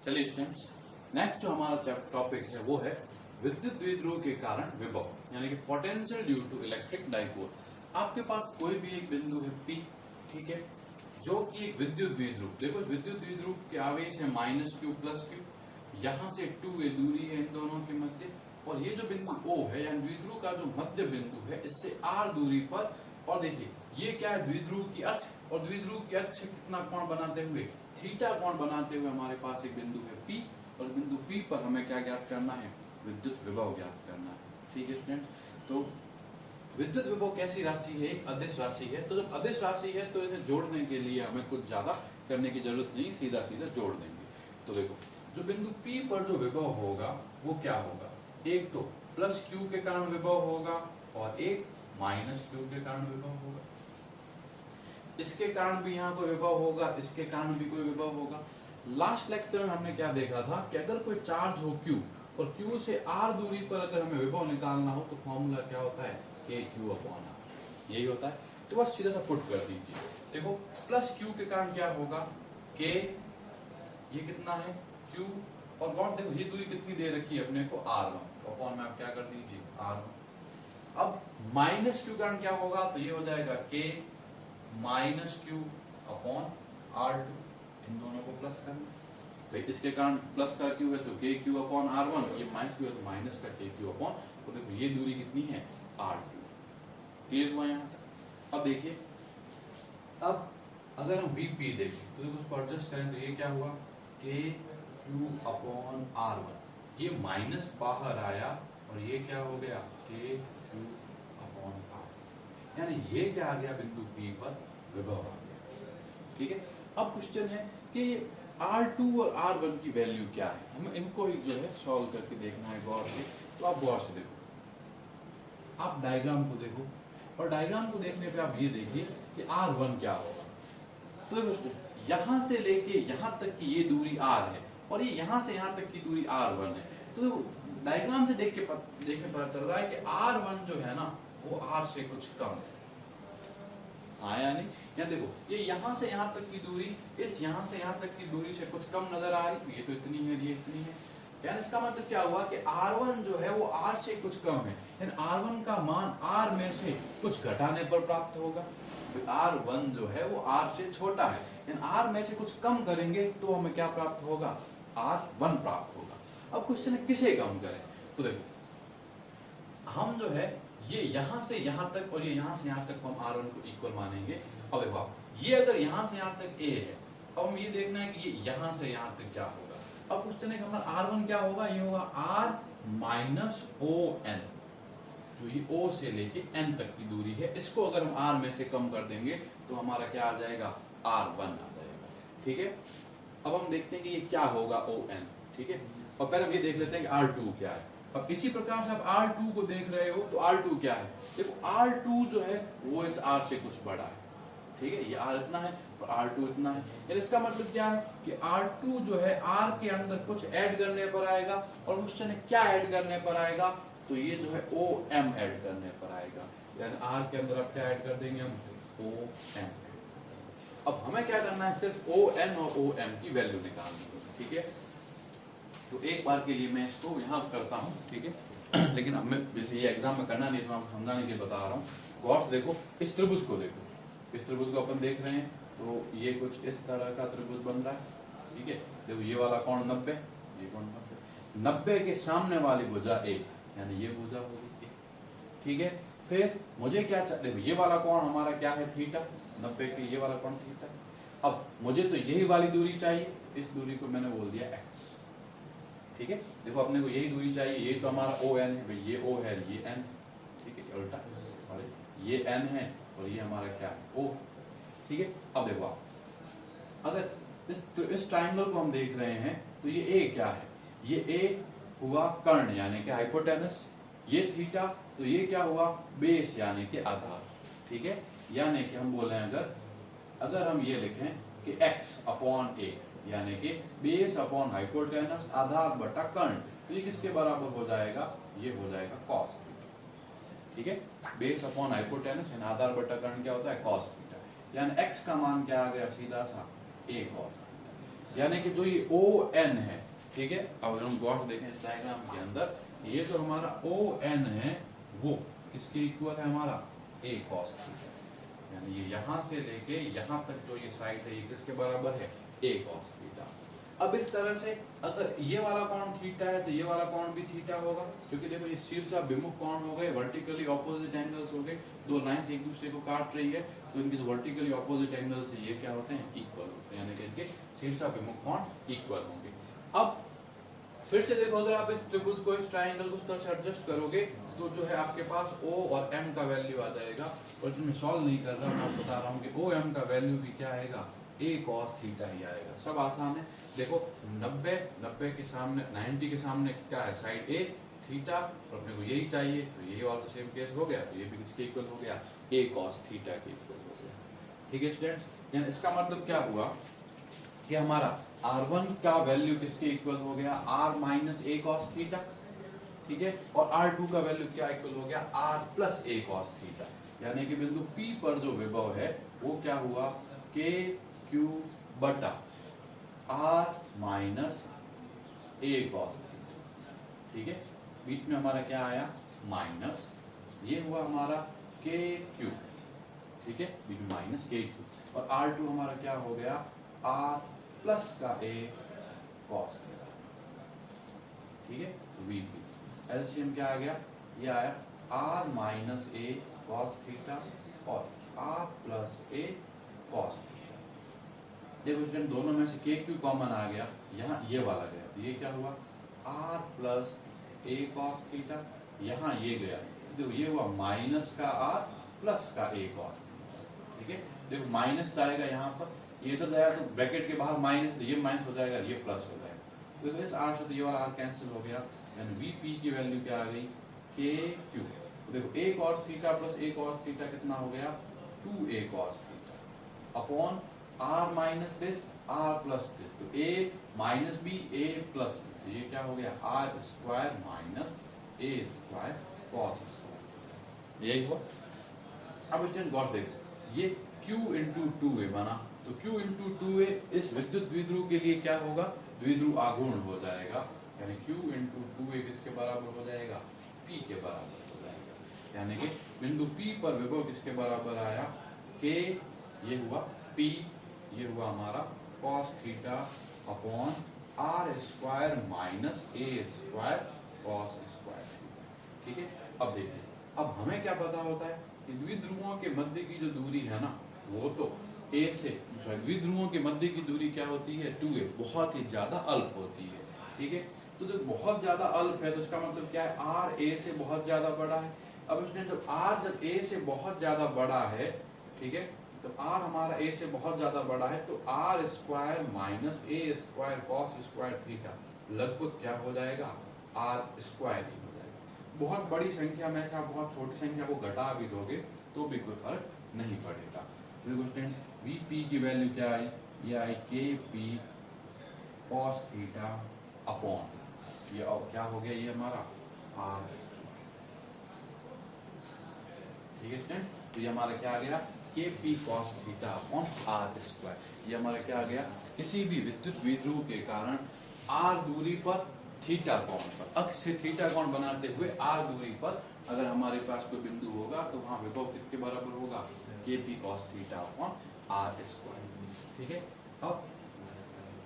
चलिए students, next जो हमारा टॉपिक है वो है विद्युत द्विध्रुव के कारण विभव, यानी कि potential due to electric dipole. आपके पास कोई भी एक बिंदु है P, ठीक है, जो कि एक विद्युत द्विध्रुव, देखो विद्युत द्विध्रुव के आवेश है -q प्लस q, यहाँ से 2a दूरी है इन दोनों के मध्य, और ये जो बिंदु O है यानी द्विध्रुव का जो मध्य बिंदु है इससे r दूरी पर, और देखिए ये क्या है, द्विध्रुव की अक्ष, और द्विध्रुव की अक्ष से कितना कोण बनाते हुए, थीटा कोण बनाते हुए हमारे पास एक बिंदु है P, और बिंदु P पर हमें क्या ज्ञात करना है, विद्युत विभव ज्ञात करना है। ठीक है स्टूडेंट, तो विद्युत विभव कैसी राशि है, एक अदिश राशि है। तो जब अदिश राशि है तो इसे जोड़ने के लिए हमें कुछ ज्यादा करने की जरूरत नहीं, सीधा सीधा जोड़ देंगे। तो देखो जो बिंदु P पर जो विभव होगा वो क्या होगा, एक तो प्लस Q के कारण विभव होगा और एक माइनस Q के कारण विभव होगा। इसके कारण भी यहाँ कोई विभव होगा, इसके कारण भी कोई विभव होगा। लास्ट लेक्चर में हमने क्या देखा था कि अगर कोई चार्ज हो Q और Q से R दूरी पर अगर हमें विभव निकालना हो तो फॉर्मूला क्या होता है, KQ/R, यही होता है। तो बस सीधा सा पुट कर दीजिए। देखो प्लस Q के कारण क्या होगा, K, ये कितना है Q, और व्हाट, देखो ये दूरी कितनी दे रखी है अपने को R1, तो अपॉन में आप क्या कर दीजिए R1। अब माइनस Q के कारण क्या होगा, तो ये हो जाएगा K minus Q upon R2, इन दोनों को प्लस करना। तो इसके कारण प्लस का Q है तो KQ अपॉन R1, ये माइनस Q है तो माइनस का KQ अपॉन, तो देखो ये दूरी कितनी है R2। क्लियर हुआ यहाँ तक। अब देखिए, अब अगर हम VP देखें तो देखो उसको एडजस्ट करें तो ये क्या हुआ, KQ अपॉन R1, ये माइनस बाहर आया और ये क्या हो गया KQ अपॉन R, यानी ये क्या आ गया, बिंदु P पर विभव आ गया। ठीक है, अब क्वेश्चन है कि R2 और R1 की वैल्यू क्या है, हमें इनको ही जो है सॉल्व करके देखना है गौर से। तो आप गौर से देखो, आप डायग्राम को देखो, और डायग्राम को देखने पे आप ये देखिए कि R1 क्या होगा। तो देखो यहाँ से लेके यहाँ तक की ये दूरी R है, और ये यहाँ से यहाँ तक की दूरी R1 है। तो डायग्राम से देख के पता चल रहा है कि R1 जो है ना वो R से कुछ कम है, आया नहीं। यहाँ देखो ये यहाँ से यहाँ तक की दूरी इस यहाँ से यहाँ तक की दूरी से कुछ कम नजर आ रही, ये तो इतनी है, ये इतनी है, यानी इसका मतलब क्या हुआ कि R1 जो है वो R से कुछ कम है, यानी R1 का मान R में से कुछ घटाने पर प्राप्त होगा। R1 जो है वो R से छोटा है, यानी R में से कुछ कम करेंगे तो हमें क्या प्राप्त होगा, R1 प्राप्त होगा। अब क्वेश्चन है किसे कम करें, तो देखो हम जो है ये यहाँ से यहाँ तक और ये यहाँ से यहाँ तक हम R1 को इक्वल मानेंगे। अब देखो ये अगर यहाँ से यहाँ तक A है, अब हम ये देखना है कि ये यहाँ से यहाँ तक क्या होगा। अब क्वेश्चन है कि हमारा R1 क्या होगा, ये होगा R माइनस ON, जो ये O से लेके N तक की दूरी है, इसको अगर हम R में से कम कर देंगे तो हमारा क्या आ जाएगा, R1 आ जाएगा। ठीक है, अब हम देखते हैं कि ये क्या होगा ON। ठीक है, और पहले हम ये देख लेते हैं कि R2 क्या है। अब इसी प्रकार से आप R2 को देख रहे हो तो R2 क्या है, देखो R2 जो है वो इस R से कुछ बड़ा है। ठीक है, ये R इतना है और R2 इतना है, यानी इसका मतलब क्या है कि R2 जो है R के अंदर कुछ ऐड करने पर आएगा, और क्वेश्चन है क्या ऐड करने पर आएगा, तो ये जो है OM ऐड करने पर आएगा, यानी R के अंदर आप क्या ऐड कर देंगे, हम OM। अब हमें क्या करना है, सिर्फ ON और OM की वैल्यू निकालनी है। ठीक है, तो एक बार के लिए मैं इसको यहाँ करता हूँ। ठीक है, लेकिन अब मैं जैसे ये एग्जाम में करना नहीं, तो मैं समझाने के लिए बता रहा हूँ। गौर से देखो, इस त्रिभुज को देखो, इस त्रिभुज को अपन देख रहे हैं तो ये कुछ इस तरह का त्रिभुज बन रहा है। ठीक है, देखो ये वाला कोण 90, ये कोण 90 के सामने वाली भुजा A, यानी ये भुजा होगी A। ठीक है, फिर मुझे क्या चाहिए, देखो ये वाला कोण हमारा क्या है, थीटा, 90 के ये वाला कोण थीटा। अब मुझे तो यही वाली दूरी चाहिए, इस दूरी को मैंने बोल दिया x। ठीक है, देखो अपने को यही दूरी चाहिए, ये तो हमारा ON है भाई, ये O है, ये N। ठीक है, उल्टा, सॉरी, ये N है और ये हमारा क्या है, O। ठीक है, अब देखो आप अगर इस ट्राइंगल को हम देख रहे हैं तो ये A क्या है, ये A हुआ कर्ण यानी कि हाइपोटेनस, ये थीटा, तो ये क्या हुआ, बेस यानी कि आधार। ठीक है, यानी कि हम बोले अगर हम ये लिखें कि x अपॉन A यानी कि बेस अपॉन हाइपोटेनस, आधार बटा कर्ण, तो ये किसके बराबर हो जाएगा, ये हो जाएगा cos थीटा। ठीक है, बेस अपॉन हाइपोटेनस यानी आधार बटा कर्ण क्या होता है, cos थीटा, यानी x का मान क्या आ गया, सीधा सा A cos थीटा। यानी कि जो ये ओ एन है, ठीक है, अब अगर हम गौर से देखें इस डायग्राम के अंदर, ये जो हमारा ओ एन है वो किसके इक्वल है, हमारा ए कॉस थीटा, यानी ये यहां से लेके यहां तक जो ये साइड है ये किसके बराबर है, ए कॉस थीटा। अब इस तरह से अगर ये वाला कोण थीटा है तो ये वाला कोण भी थीटा होगा, क्योंकि देखो ये शीर्षाभिमुख कोण हो गए, वर्टिकली ऑपोजिट एंगल्स हो गए, दो लाइंस एक दूसरे को काट रही है तो इनके जो वर्टिकली ऑपोजिट एंगल्स है ये क्या होते हैं, इक्वल होते हैं, यानी कि इनके शीर्षाभिमुख कोण इक्वल होंगे। अब फिर से देखो अगर आप इस त्रिभुज को, इस ट्रायंगल को इस तरह से एडजस्ट करोगे तो जो है आपके पास O और M का वैल्यू आ जाएगा, और मैं सॉल्व नहीं कर रहा, मैं आपको बता रहा हूँ कि O M का वैल्यू भी क्या आएगा, A cos थीटा ही आएगा। सब आसान है, देखो 90 के सामने 90 के सामने क्या है, साइड A थीटा, और अपने को यही चाहिए तो यही वाला सेम केस हो गया, तो ये भी किसके इक्वल हो गया, A cos थीटा के इक्वल हो गया। ठीक है स्टूडेंट्स, यानी इसका मतलब क्या हुआ कि हमारा R1 का वैल्यू किसके इक्वल हो गया, R minus A cos theta, ठीक है, और R2 का वैल्यू क्या इक्वल हो गया, R plus A cos theta, यानी कि बिंदु P पर जो विभव है वो क्या हुआ, K Q बटा R minus A cos theta, ठीक है, बीच में हमारा क्या आया माइनस, ये हुआ हमारा K Q, ठीक है, बीच में माइनस K Q, और R2 हमारा क्या हो गया, R प्लस का A cos थीटा, ठीक है, तो VP एलसीएम क्या आ गया, ये आया R minus A cos theta और R plus A cos theta. देखो स्टूडेंट दोनों में से K Q कॉमन आ गया, यहाँ ये वाला गया, तो ये क्या हुआ R plus A cos theta, यहाँ ये गया, देखो ये हुआ माइनस का R प्लस का A cos थीटा, ठीक है, देखो माइनस आएगा यहाँ पर, ये इधर जाएगा तो ब्रैकेट के बाहर माइनस, तो ये माइनस हो जाएगा, ये प्लस हो जाएगा, तो इस R से तो ये वाला R कैंसिल हो गया, यानी VP की वैल्यू क्या आ गई, KQ, तो देखो A cos theta plus A cos theta कितना हो गया, 2A cos theta upon R minus this R plus this, तो A minus B A plus B, तो ये क्या हो गया R square minus A square cos square, यही हुआ। अब स्टूडेंट गौर देखो ये Q इंटू 2A बना, तो Q इंटू 2A इस विद्युत द्विध्रुव के लिए क्या होगा, द्विध्रुव आघूर्ण हो जाएगा, यानी Q इंटू 2A किसके बराबर हो जाएगा, P के बराबर हो जाएगा, यानी कि बिंदु P पर विभव किसके बराबर आया, K ये हुआ P, ये हुआ हमारा cos theta upon R square minus A square cos square theta, ठीक है। अब देखिए, अब हमें क्या पता होता है कि द्विध्रुवों के मध्य की जो दूरी है ना, वो तो A से द्विध्रुवों के मध्य की दूरी क्या होती है, 2A, बहुत ही ज्यादा अल्प होती है, ठीक है। तो जब बहुत ज्यादा अल्प है तो इसका मतलब क्या है, R A से बहुत ज्यादा बड़ा है। अब स्टूडेंट जब R जब A से बहुत ज्यादा बड़ा है, ठीक है, जब R हमारा A से बहुत ज्यादा बड़ा है तो R square minus A square cos square theta लगभग क्या हो जाएगा, R स्क्वायर ही हो जाएगा। बहुत बड़ी संख्या में से आप बहुत छोटी संख्या को घटा भी दोगे तो भी कोई फर्क नहीं पड़ेगा। तो देखो स्टूडेंट VP की वैल्यू क्या आई, ये आई KP cos थीटा अपॉन ये, और क्या हो गया, ये हमारा R, ठीक है स्टूडेंट, तो ये हमारा क्या आ गया, KP cos theta upon R square, ये हमारा क्या आ गया, किसी भी विद्युत द्विध्रुव के कारण R दूरी पर थीटा कोण पर, अक्ष से थीटा कोण बनाते हुए R दूरी पर अगर हमारे पास कोई बिंदु होगा तो वहां विभव किसके बराबर होगा, KP cos theta upon R square, ठीक है। अब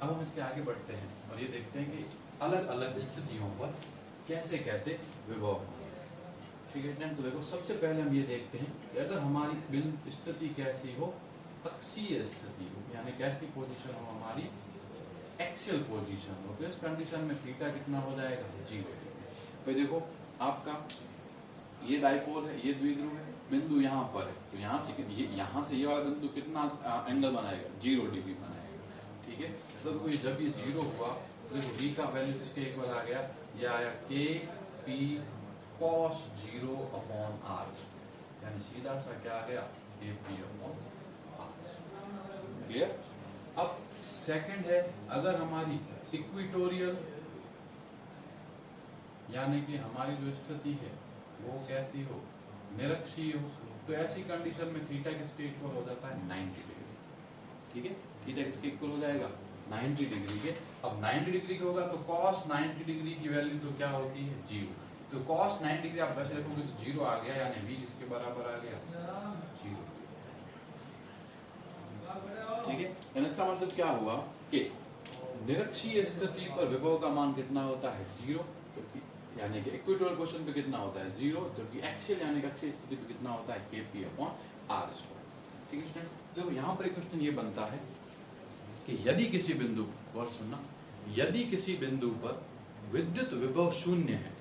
हम इसके आगे बढ़ते हैं और ये देखते हैं कि अलग अलग स्थितियों पर कैसे कैसे विभव होंगे, ठीक है। तो देखो सबसे पहले हम ये देखते हैं कि अगर हमारी बिंदु स्थिति कैसी हो, अक्षीय स्थिति हो, यानी कैसी पोजीशन हो हमारी, एक्सियल पोजीशन हो, तो इस कंडीशन में थीटा कितना हो जाएगा, 0 डिग्री। भाई देखो आपका ये डाइपोल है, ये द्विध्रुव है, बिंदु यहाँ पर है, तो यहाँ से ये वाला बिंदु कितना एंगल बनाएगा, 0 डिग्री बनाएगा, ठीक है। तो जब ये 0 हुआ तो देखो V का वैल्यू किसके इक्वल आ गया, ये आया KP cos 0 अपॉन R, यानी सीधा सा क्या आ गया, KP अपॉन R, क्लियर। अब सेकंड है, अगर हमारी इक्वेटोरियल यानी कि हमारी जो स्थिति है वो कैसी हो, निरक्षीय हो, तो ऐसी कंडीशन में थीटा किसके इक्वल हो जाता है, 90 डिग्री, ठीक है। थीटा किसके इक्वल हो जाएगा, 90 डिग्री के। अब 90 डिग्री का होगा तो cos 90 डिग्री की वैल्यू तो क्या होती है 0। तो cos 90 डिग्री आप वैसे रखोगे तो 0 आ गया, यानी v किसके बराबर आ गया 0। ठीक है, यानी इसका मतलब क्या हुआ कि निरक्षीय स्थिति पर विभव का मान कितना होता है 0, यानी कि इक्वेटोरियल पोजीशन पे कितना होता है 0, जबकि एक्सियल यानी कि अक्षीय स्थिति पे कितना होता है Kp/r²। ठीक है स्टूडेंट, तो यहाँ पर एक क्वेश्चन ये बनता है कि यदि किसी बिंदु पर सुनना, यदि किसी बिंदु पर विद्युत विभव शून्य है,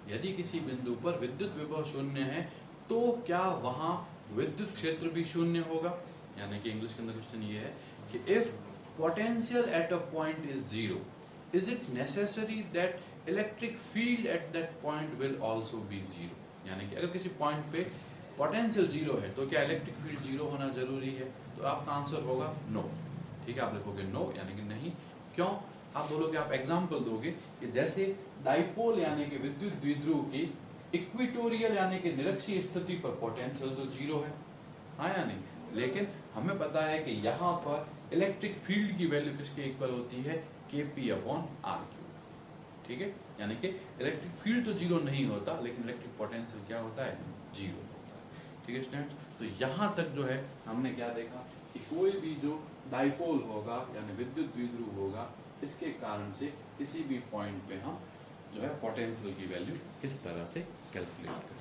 यदि किसी बिंदु पर विद्युत विभव शून्य है तो क्या वहां विद्युत क्षेत्र भी शून्य होगा। यानी कि इंग्लिश के अंदर क्वेश्चन ये है कि if potential at a point is 0, is it necessary that electric field at that point will also be 0। यानी कि अगर किसी पॉइंट पे पोटेंशियल 0 है तो क्या इलेक्ट्रिक फील्ड 0 होना जरूरी है। तो आपका आंसर होगा नो। ठीक है, आप लिखोगे नो, यानी कि नहीं। क्यों, आप बोलोगे, आप एग्जांपल दोगे कि जैसे डाइपोल यानी कि विद्युत द्विध्रुव की इक्वेटोरियल यानी कि निरक्षीय स्थिति पर पोटेंशियल तो 0 है, हाँ या नहीं, लेकिन हमें पता है कि यहाँ पर इलेक्ट्रिक फील्ड की वैल्यू किसके इक्वल होती है Kp/r²। ठीक है, यानी कि इलेक्ट्रिक फील्ड तो 0 नहीं होता, लेकिन इलेक्ट्रिक पोटेंशियल क्या होता है 0 होता है। ठीक है स्टूडेंट, तो यहाँ तक जो है हमने क्या देखा कि कोई भी जो डाइपोल होगा यानी विद्युत द्विध्रुव होगा, इसके कारण से किसी भी पॉइंट पे हम जो है पोटेंशियल की वैल्यू किस तरह से कैलकुलेट करें।